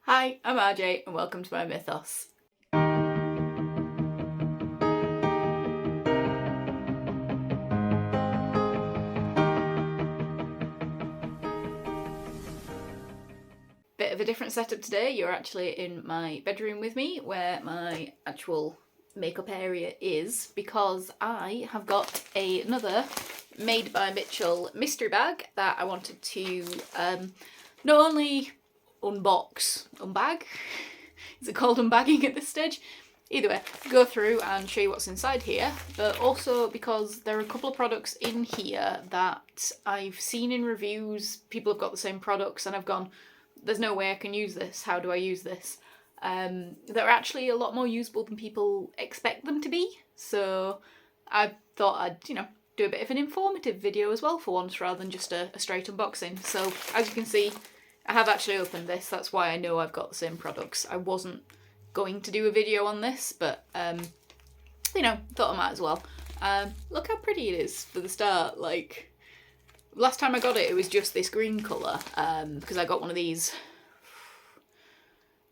Hi, I'm RJ and welcome to my mythos. Bit of a different setup today. You're actually in my bedroom with me where my actual makeup area is, because I have got another Made by Mitchell mystery bag that I wanted to not only unbag, is it called unbagging at this stage? Either way, go through and show you what's inside here, but also because there are a couple of products in here that I've seen in reviews. People have got the same products and I've gone, there's no way I can use this, how do I use this? They're actually a lot more usable than people expect them to be, so I thought I'd, do a bit of an informative video as well for once, rather than just a straight unboxing. So as you can see, I have actually opened this, that's why I know I've got the same products. I wasn't going to do a video on this, but thought I might as well. Look how pretty it is for the start. Like, last time I got it, it was just this green colour, because I got one of these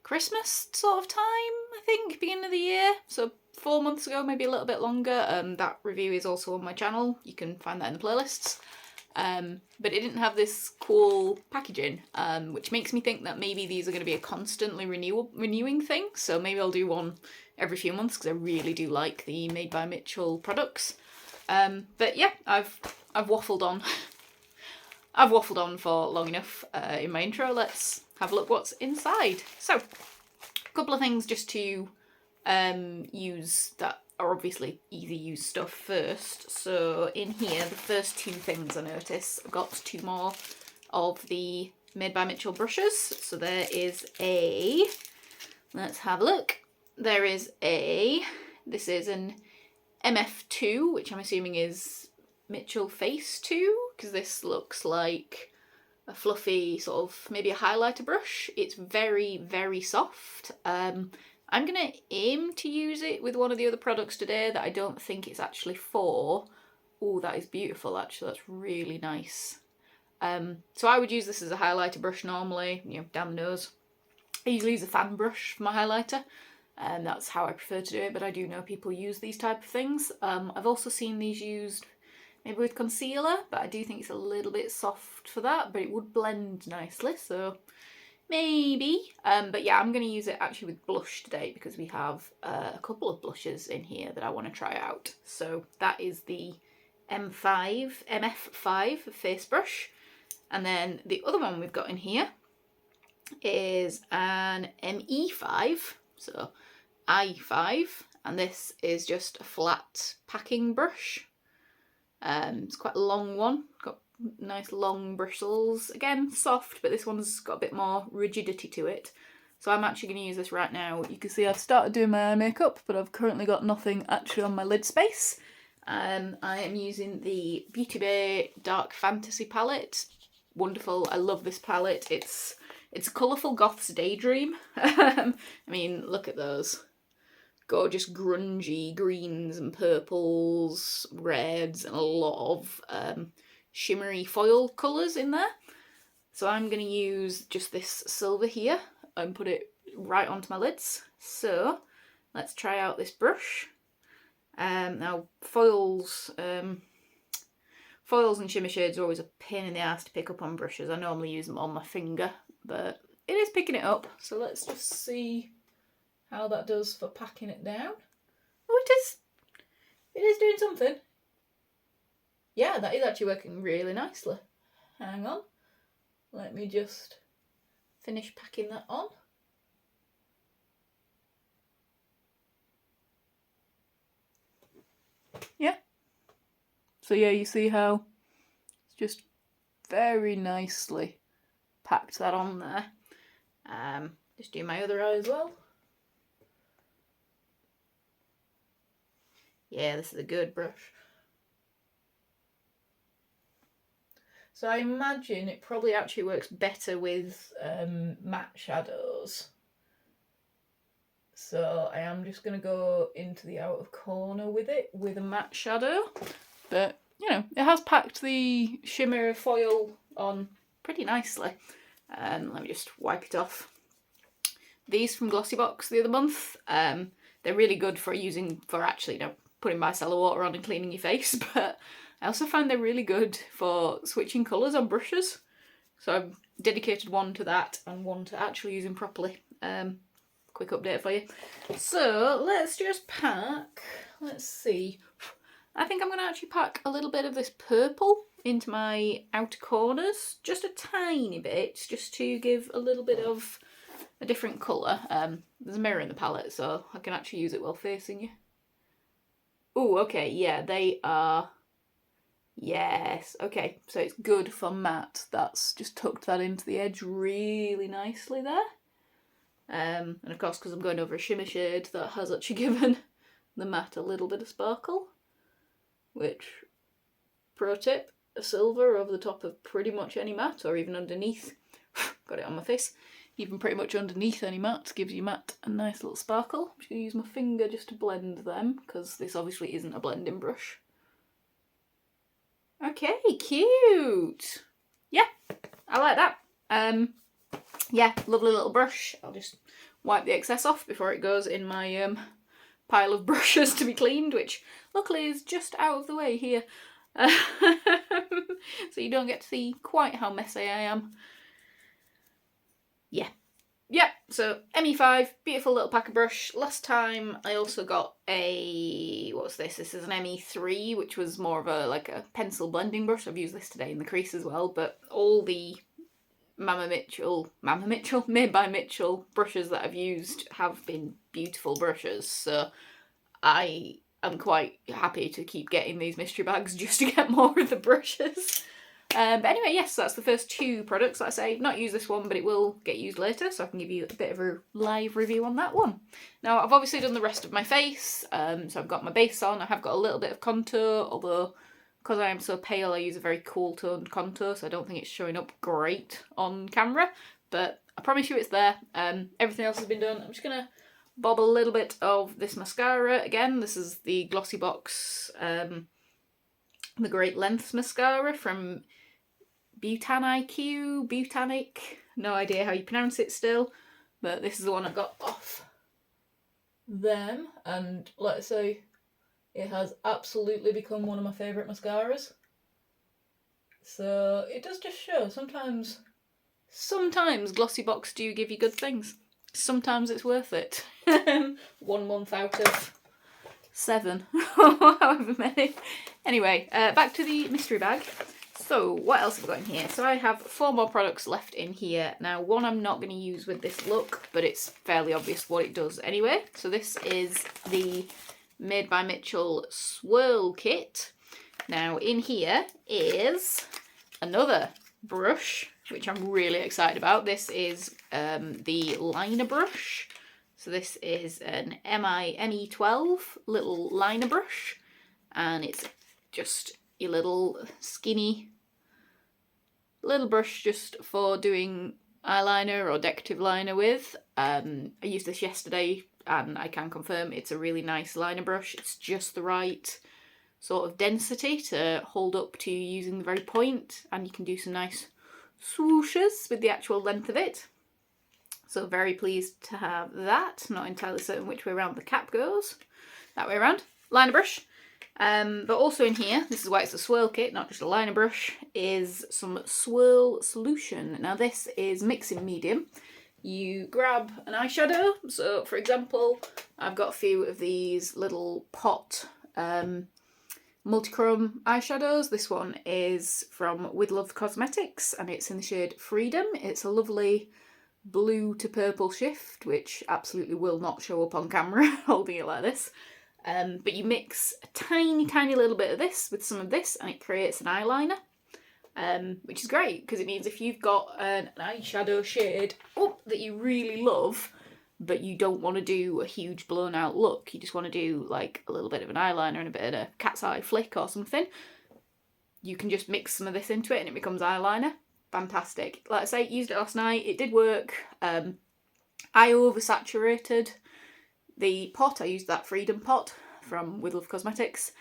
Christmas sort of time, I think, beginning of the year, so 4 months ago, maybe a little bit longer. That review is also on my channel, you can find that in the playlists. But it didn't have this cool packaging, which makes me think that maybe these are going to be a constantly renewing thing, so maybe I'll do one every few months, because I really do like the Made by Mitchell products. But yeah, I've waffled on. I've waffled on for long enough in my intro. Let's have a look what's inside. So, a couple of things just to use that are obviously easy use stuff first. So in here, the first two things I notice, I've got two more of the Made by Mitchell brushes. So there is a, let's have a look. There is this is an MF2, which I'm assuming is Mitchell Face 2, because this looks like a fluffy sort of, maybe a highlighter brush. It's very, very soft. I'm going to aim to use it with one of the other products today that I don't think it's actually for. Oh, that is beautiful, actually. That's really nice. So I would use this as a highlighter brush normally, down the nose. I usually use a fan brush for my highlighter, and that's how I prefer to do it, but I do know people use these type of things. I've also seen these used maybe with concealer, but I do think it's a little bit soft for that, but it would blend nicely, so maybe. But yeah, I'm going to use it actually with blush today, because we have a couple of blushes in here that I want to try out. So that is the MF5 face brush. And then the other one we've got in here is an ME5, so I5, and this is just a flat packing brush. It's quite a long one, got nice long bristles. Again, soft, but this one's got a bit more rigidity to it. So I'm actually going to use this right now. You can see I've started doing my eye makeup, but I've currently got nothing actually on my lid space. I am using the Beauty Bay Dark Fantasy palette. Wonderful, I love this palette. It's a colourful goth's daydream. I mean, look at those. Gorgeous grungy greens and purples, reds, and a lot of shimmery foil colours in there. So I'm going to use just this silver here and put it right onto my lids. So let's try out this brush. Now foils and shimmer shades are always a pain in the ass to pick up on brushes. I normally use them on my finger, but it is picking it up. So let's just see how that does for packing it down. Oh, it is doing something. Yeah, that is actually working really nicely. Hang on, let me just finish packing that on. Yeah. So yeah, you see how it's just very nicely packed that on there. Just do my other eye as well. Yeah, this is a good brush. So I imagine it probably actually works better with matte shadows. So I am just going to go into the outer corner with it with a matte shadow. But, it has packed the shimmer foil on pretty nicely. Let me just wipe it off. these from Glossybox the other month. They're really good for actually, putting micellar water on and cleaning your face, but I also find they're really good for switching colours on brushes. So I've dedicated one to that and one to actually using properly. Quick update for you. So let's just pack, let's see. I think I'm going to actually pack a little bit of this purple into my outer corners. Just a tiny bit, just to give a little bit of a different colour. There's a mirror in the palette, so I can actually use it while facing you. Oh, okay, yeah, they are... Yes, okay, so it's good for matte. That's just tucked that into the edge really nicely there. And of course, because I'm going over a shimmer shade, that has actually given the matte a little bit of sparkle. Which, pro tip, a silver over the top of pretty much any matte, or even underneath. Got it on my face. Even pretty much underneath any matte gives you matte a nice little sparkle. I'm just going to use my finger just to blend them, because this obviously isn't a blending brush. Okay, cute! Yeah, I like that. Yeah, lovely little brush. I'll just wipe the excess off before it goes in my pile of brushes to be cleaned, which luckily is just out of the way here. So you don't get to see quite how messy I am. Yeah. Yep, so ME5, beautiful little packer brush. Last time I also got a, what's this? This is an ME3, which was more of a pencil blending brush. I've used this today in the crease as well, but all the Made by Mitchell brushes that I've used have been beautiful brushes, so I am quite happy to keep getting these mystery bags just to get more of the brushes. But anyway, yes, that's the first two products that I say. Not use this one, but it will get used later, so I can give you a bit of a live review on that one. Now, I've obviously done the rest of my face, so I've got my base on. I have got a little bit of contour, although because I am so pale, I use a very cool toned contour, so I don't think it's showing up great on camera, but I promise you it's there. Everything else has been done. I'm just going to bob a little bit of this mascara again. This is the Glossybox, the Great Lengths mascara from Botanic, no idea how you pronounce it still, but this is the one I got off them, and let's say it has absolutely become one of my favourite mascaras. So it does just show, sometimes Glossybox do give you good things. Sometimes it's worth it. 1 month out of 7, however many. Anyway, back to the mystery bag. So what else have I got in here? So I have 4 more products left in here. Now, one I'm not going to use with this look, but it's fairly obvious what it does anyway. So this is the Made by Mitchell Swirl Kit. Now in here is another brush, which I'm really excited about. This is the liner brush. So this is an ME12 little liner brush, and it's just a little skinny little brush just for doing eyeliner or decorative liner with. I used this yesterday and I can confirm it's a really nice liner brush. It's just the right sort of density to hold up to using the very point, and you can do some nice swooshes with the actual length of it. So very pleased to have that. Not entirely certain which way around the cap goes. That way around. Liner brush. But also in here, this is why it's a swirl kit, not just a liner brush, is some swirl solution. Now this is mixing medium. You grab an eyeshadow. So for example, I've got a few of these little pot multichrome eyeshadows. This one is from With Love Cosmetics and it's in the shade Freedom. It's a lovely blue to purple shift, which absolutely will not show up on camera holding it like this. But you mix a tiny little bit of this with some of this and it creates an eyeliner, which is great because it means if you've got an eyeshadow shade that you really love, but you don't want to do a huge blown out look, you just want to do like a little bit of an eyeliner and a bit of a cat's eye flick or something, you can just mix some of this into it and it becomes eyeliner. Fantastic. Like I say, used it last night, it did work. I oversaturated the pot. I used that Freedom pot from With Love Cosmetics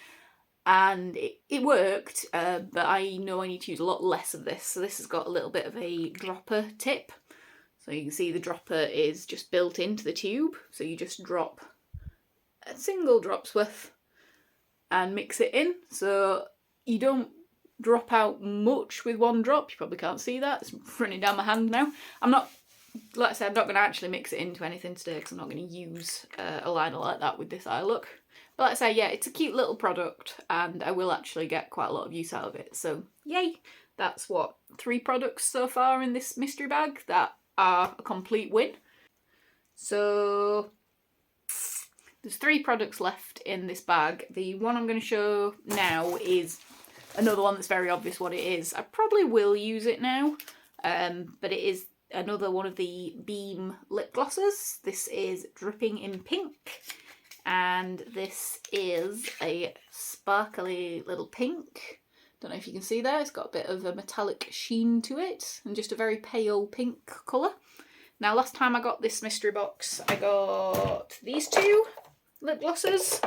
and it worked, but I know I need to use a lot less of this. So this has got a little bit of a dropper tip. So you can see the dropper is just built into the tube, so you just drop a single drop's worth and mix it in, so you don't drop out much with one drop. You probably can't see that, it's running down my hand now. Like I said, I'm not going to actually mix it into anything today because I'm not going to use a liner like that with this eye look. But like I say, yeah, it's a cute little product and I will actually get quite a lot of use out of it. So yay! That's what, 3 products so far in this mystery bag that are a complete win. So there's 3 products left in this bag. The one I'm going to show now is another one that's very obvious what it is. I probably will use it now, but it is another one of the Beam lip glosses. This is Dripping in Pink, and this is a sparkly little pink. Don't know if you can see there, it's got a bit of a metallic sheen to it, and just a very pale pink colour. Now last time I got this mystery box, I got these 2 lip glosses.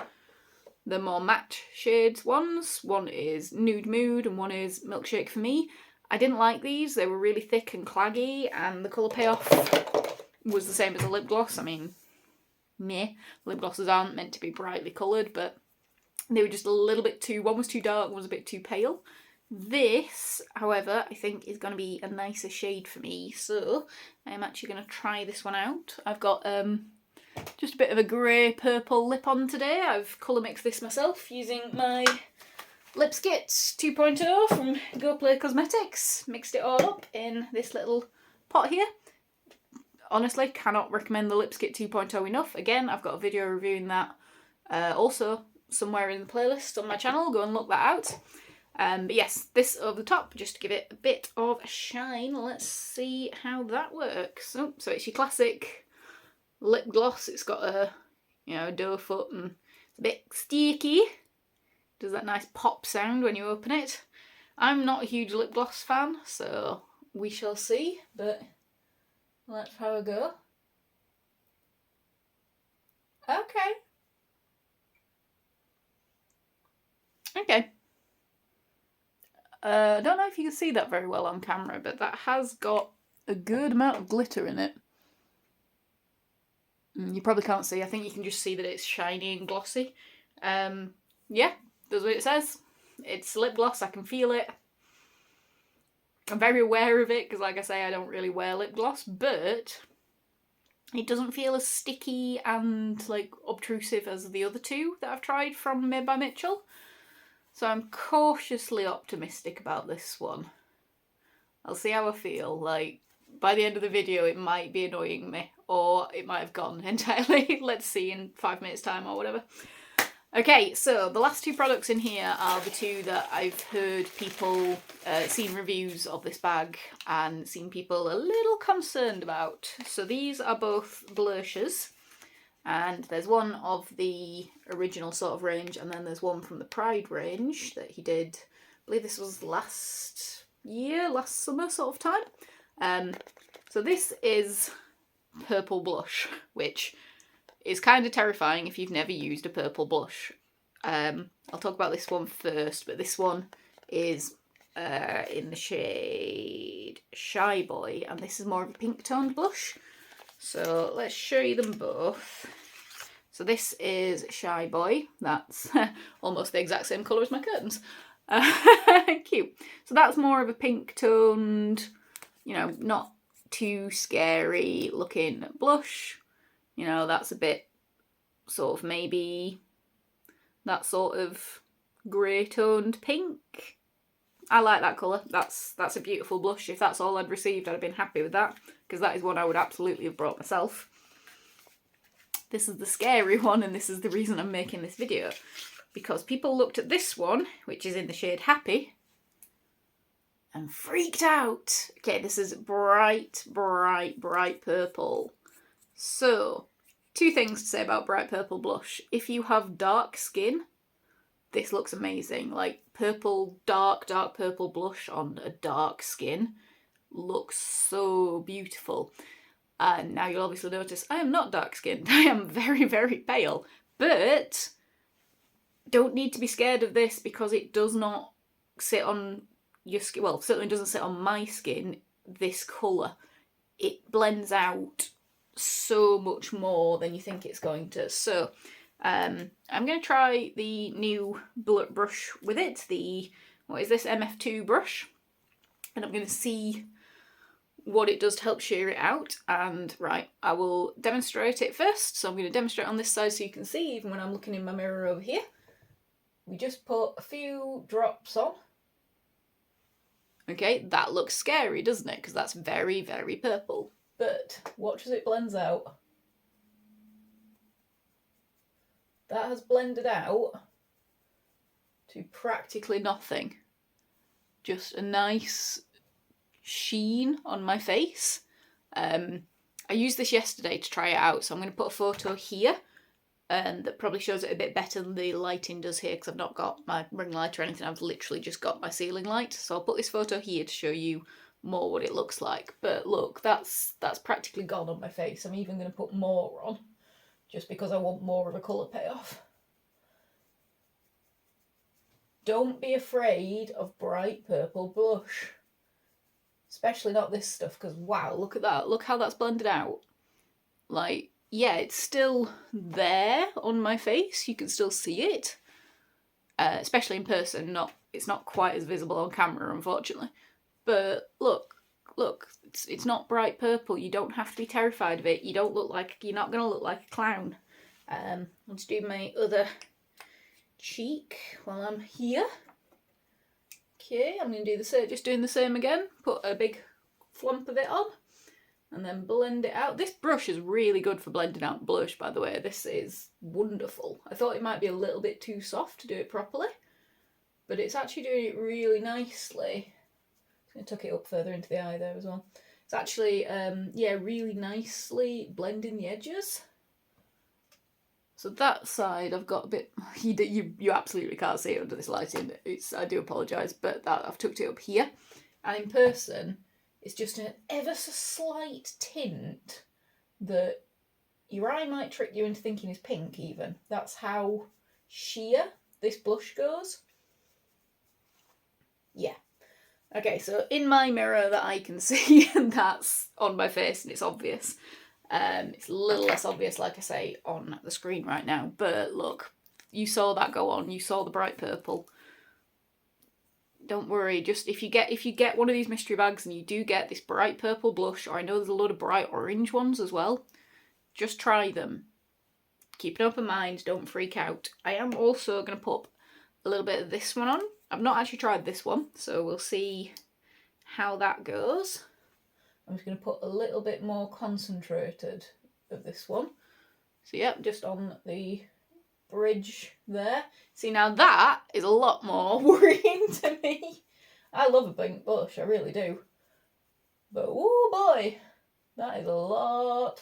The more matte shades ones. One is Nude Mood and one is Milkshake for Me. I didn't like these, they were really thick and claggy, and the colour payoff was the same as a lip gloss. I mean, meh. Lip glosses aren't meant to be brightly coloured, but they were just a little bit too, one was too dark, one was a bit too pale. This, however, I think is going to be a nicer shade for me, so I'm actually going to try this one out. I've got just a bit of a grey purple lip on today. I've colour mixed this myself using my Lipskits 2.0 from Go Play Cosmetics. Mixed it all up in this little pot here. Honestly, cannot recommend the Lipskit 2.0 enough. Again, I've got a video reviewing that also somewhere in the playlist on my channel. Go and look that out. But yes, this over the top, just to give it a bit of a shine. Let's see how that works. Oh, so it's your classic lip gloss. It's got a, doe foot and it's a bit sticky. Does that nice pop sound when you open it. I'm not a huge lip gloss fan, so we shall see, but let's have a go. Okay. I don't know if you can see that very well on camera, but that has got a good amount of glitter in it. You probably can't see, I think you can just see that it's shiny and glossy. Yeah, does what it says. It's lip gloss, I can feel it. I'm very aware of it, because like I say, I don't really wear lip gloss, but it doesn't feel as sticky and obtrusive as the other 2 that I've tried from Made by Mitchell. So I'm cautiously optimistic about this one. I'll see how I feel. By the end of the video it might be annoying me, or it might have gone entirely. Let's see in 5 minutes time or whatever. Okay, so the last 2 products in here are the 2 that I've heard people, seen reviews of this bag and seen people a little concerned about. So these are both blushes. And there's one of the original sort of range, and then there's one from the Pride range that he did, I believe this was last summer sort of time. So this is purple blush, which is kind of terrifying if you've never used a purple blush. I'll talk about this one first, but this one is in the shade Shy Boy, and this is more of a pink toned blush. So let's show you them both. So this is Shy Boy. That's almost the exact same colour as my curtains. Cute. So that's more of a pink toned, not too scary looking blush. That's a bit sort of maybe that sort of grey toned pink. I like that colour. That's a beautiful blush. If that's all I'd received, I'd have been happy with that, because that is one I would absolutely have brought myself. This is the scary one, and this is the reason I'm making this video, because people looked at this one, which is in the shade Happy, and freaked out. Okay, this is bright, bright, bright purple. So, 2 things to say about bright purple blush. If you have dark skin, this looks amazing. Purple, dark purple blush on a dark skin looks so beautiful. And now you'll obviously notice I am not dark skinned. I am very, very pale. But don't need to be scared of this, because it does not sit on your skin. Well, certainly doesn't sit on my skin, this colour. it blends out so much more than you think it's going to. So I'm going to try the new bullet brush with it, the, what is this, MF2 brush, and I'm going to see what it does to help sheer it out. And right, I will demonstrate it first. So I'm going to demonstrate on this side so you can see even when I'm looking in my mirror over here. We just put a few drops on. Okay, that looks scary, doesn't it? Because that's very, very purple. But watch as it blends out. That has blended out to practically nothing. Just a nice sheen on my face. I used this yesterday to try it out, so I'm going to put a photo here that probably shows it a bit better than the lighting does here, because I've not got my ring light or anything. I've literally just got my ceiling light, so I'll put this photo here to show you more what it looks like. But look, that's practically gone on my face. I'm even going to put more on just because I want more of a colour payoff. Don't be afraid of bright purple blush. Especially not this stuff, because wow, look at that. Look how that's blended out. Like, yeah, it's still there on my face. You can still see it. Especially in person. It's not quite as visible on camera, unfortunately. But look, it's not bright purple. You don't have to be terrified of it. You're not going to look like a clown. Let's do my other cheek while I'm here. Okay, I'm going to do the same, just doing the same again. Put a big flump of it on and then blend it out. This brush is really good for blending out blush, by the way. This is wonderful. I thought it might be a little bit too soft to do it properly, but it's actually doing it really nicely. I'm going to tuck it up further into the eye there as well. It's actually, yeah, really nicely blending the edges. So that side I've got a bit, you absolutely can't see it under this lighting, I do apologise, but that I've tucked it up here. And in person, it's just an ever so slight tint that your eye might trick you into thinking is pink even. That's how sheer this blush goes. Yeah. Okay, so in my mirror that I can see, and that's on my face and it's obvious. It's a little less obvious, like I say, on the screen right now. But look, you saw that go on. You saw the bright purple. Don't worry. Just if you get one of these mystery bags and you do get this bright purple blush, or I know there's a lot of bright orange ones as well, just try them. Keep an open mind. Don't freak out. I am also going to put a little bit of this one on. I've not actually tried this one, so we'll see how that goes. I'm just going to put a little bit more concentrated of this one. So yeah, just on the bridge there. See, now that is a lot more worrying to me. I love a pink blush, I really do. But oh boy, that is a lot.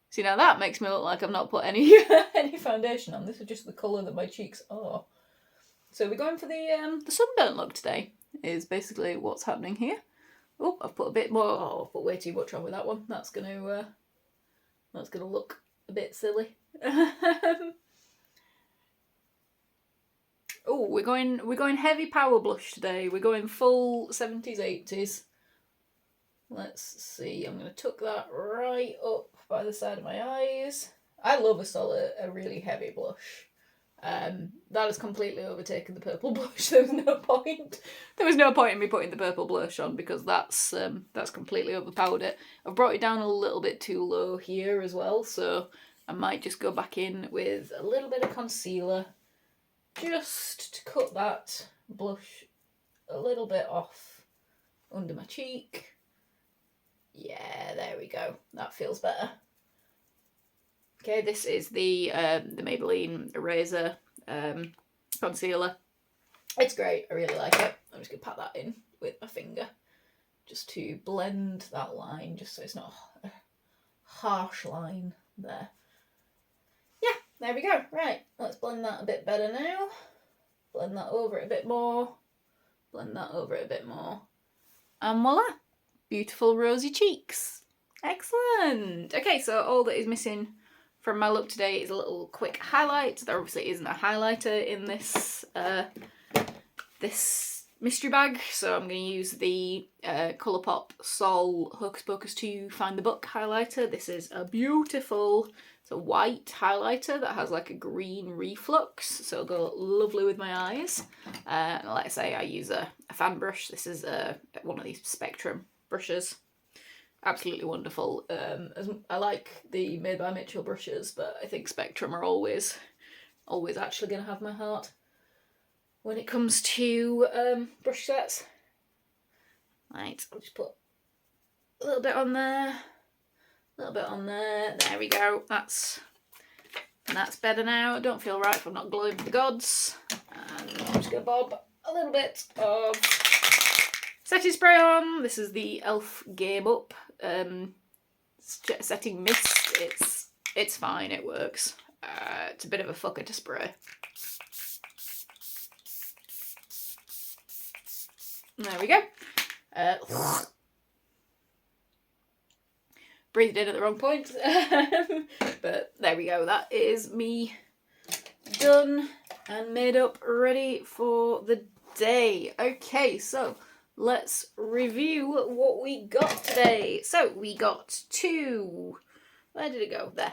See, now that makes me look like I've not put any any foundation on. This is just the colour that my cheeks are. So we're going for the sunburnt look today. Is basically what's happening here. Oh, I've put a bit more. Oh, I've put way too much on with that one. That's gonna look a bit silly. Oh, we're going heavy power blush today. We're going full 70s, 80s. Let's see. I'm gonna tuck that right up by the side of my eyes. I love a really heavy blush. That has completely overtaken the purple blush. There was no point. There was no point in me putting the purple blush on because that's completely overpowered it. I've brought it down a little bit too low here as well, so I might just go back in with a little bit of concealer just to cut that blush a little bit off under my cheek. Yeah, there we go. That feels better. Okay, this is the Maybelline Eraser concealer. It's great, I really like it. I'm just going to pat that in with my finger just to blend that line, just so it's not a harsh line there. Yeah, there we go. Right, let's blend that a bit better now. Blend that over it a bit more. Blend that over it a bit more. And voila, beautiful rosy cheeks. Excellent. Okay, so all that is missing from my look today is a little quick highlight. There obviously isn't a highlighter in this mystery bag, so I'm going to use the Colourpop Sol Hocus Pocus 2 Find the Book highlighter. This is a beautiful, it's a white highlighter that has like a green reflux, so it'll go lovely with my eyes. And like I say, I use a fan brush. This is one of these Spectrum brushes. Absolutely wonderful. I like the Made by Mitchell brushes, but I think Spectrum are always actually going to have my heart when it comes to brush sets. Right, I'll just put a little bit on there, a little bit on there. There we go. That's better now. I don't feel right if I'm not glowing for the gods. And I'm just going to bob a little bit of setting spray on. This is the e.l.f. Game Up setting mist. It's fine. It works. It's a bit of a fucker to spray. There we go. Breathed in at the wrong point. But there we go. That is me done and made up, ready for the day. Okay, so let's review what we got today. So we got where did it go? There.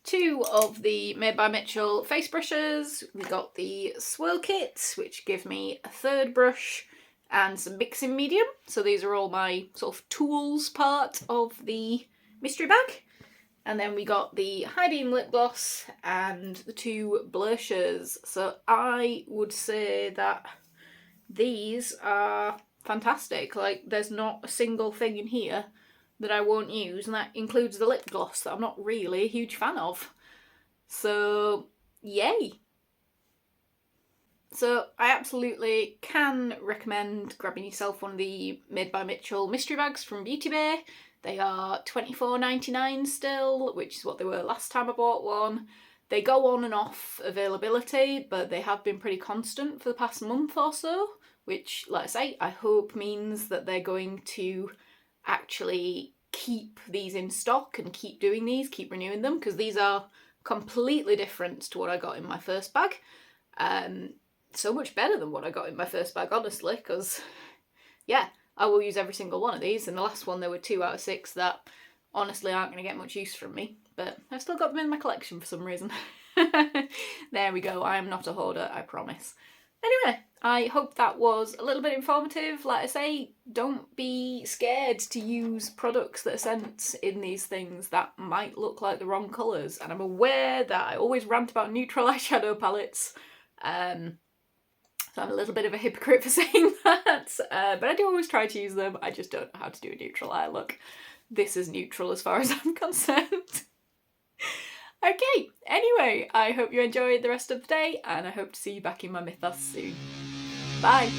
2 of the Made by Mitchell face brushes. We got the swirl kit, which give me a 3rd brush and some mixing medium. So these are all my sort of tools part of the mystery bag. And then we got the high beam lip gloss and the 2 blushes. So I would say that these are fantastic. Like, there's not a single thing in here that I won't use, and that includes the lip gloss that I'm not really a huge fan of. So, yay! So I absolutely can recommend grabbing yourself one of the Made by Mitchell mystery bags from Beauty Bay. They are $24.99 still, which is what they were last time I bought one. They go on and off availability, but they have been pretty constant for the past month or so, which, like I say, I hope means that they're going to actually keep these in stock and keep doing these, keep renewing them, because these are completely different to what I got in my first bag. So much better than what I got in my first bag, honestly, because, yeah, I will use every single one of these. In the last one, there were 2 out of 6 that honestly aren't going to get much use from me, but I've still got them in my collection for some reason. There we go. I am not a hoarder, I promise. Anyway, I hope that was a little bit informative. Like I say, don't be scared to use products that are sent in these things that might look like the wrong colours. And I'm aware that I always rant about neutral eyeshadow palettes. So I'm a little bit of a hypocrite for saying that. But I do always try to use them. I just don't know how to do a neutral eye look. This is neutral as far as I'm concerned. Okay, anyway, I hope you enjoyed the rest of the day, and I hope to see you back in my mythos soon. Bye!